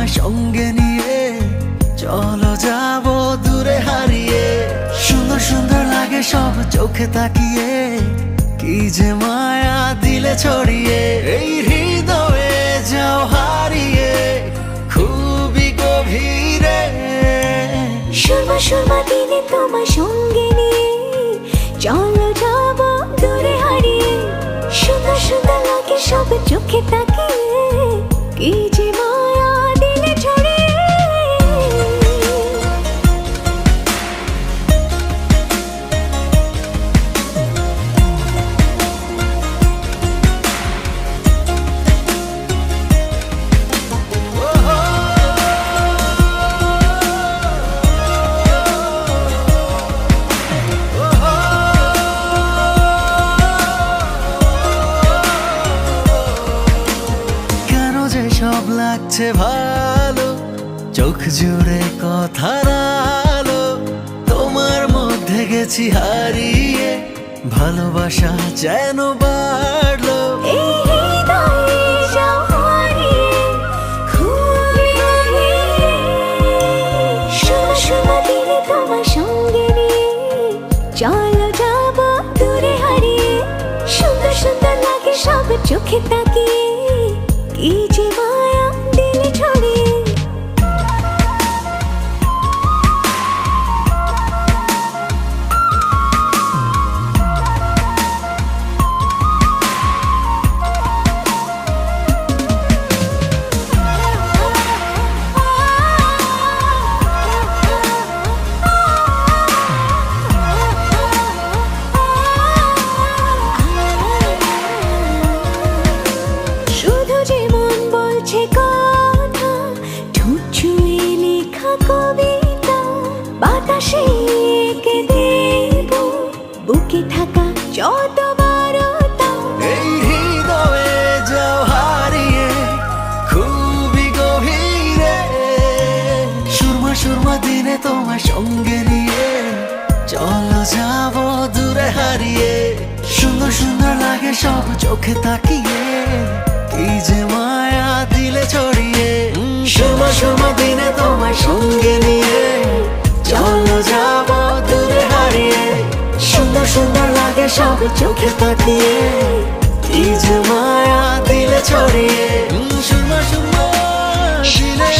তোমায় সঙ্গে নিয়ে চলো যাব দূরে হারিয়ে। সুন্দর সুন্দর লাগে সব চোখে তাকিয়ে, কি যে মায়া দিলে ছড়িয়ে। এই হৃদয়ে যাও হারিয়ে খুবই গভীরে। সুরমা সুরমা দিনে তোমার সঙ্গে নিয়ে চলো যাব দূরে হারিয়ে। সুন্দর সুন্দর লাগে সব চোখে তাকিয়ে, কি যে মায়া দিলে ছড়িয়ে। সব লাগছে ভালো, চোখ জুড়ে কথার আলো। তোমার মধ্যে গেছি হারিয়ে, ভালোবাসা যেন বাড়লো। এই হৃদয়ে যাও হারিয়ে খুবই গভীরে। সুরমা সুরমা দিনে তোমার সঙ্গে নিয়ে চলো যাব দূরে হারিয়ে। সুন্দর সুন্দর লাগে সব চোখে তাকিয়ে, কি যে মায়া দিলে ছড়িয়ে। শুধু যে মন বলছে কথা, ঠোঁট ছুঁয়ে লেখা কবিতা, বাতাসে এঁকে দেব বুকে থাকা যত বারতা। এই হৃদয়ে যাও হারিয়ে খুবই গভীরে। সুরমা সুরমা দিনে তোমার সঙ্গে নিয়ে চলো যাব দূরে হারিয়ে। সুন্দর সুন্দর লাগে সব চোখে তাকিয়ে, কি যে মায়া দিলে ছড়িয়ে। সুরমা সুরমা দিনে তোমার সঙ্গে নিয়ে চলো যাব দূরে হারিয়ে। সুন্দর সুন্দর লাগে সব চোখে তাকিয়ে, কি যে মায়া দিলে ছড়িয়ে। সুরমা সুরমা দিনে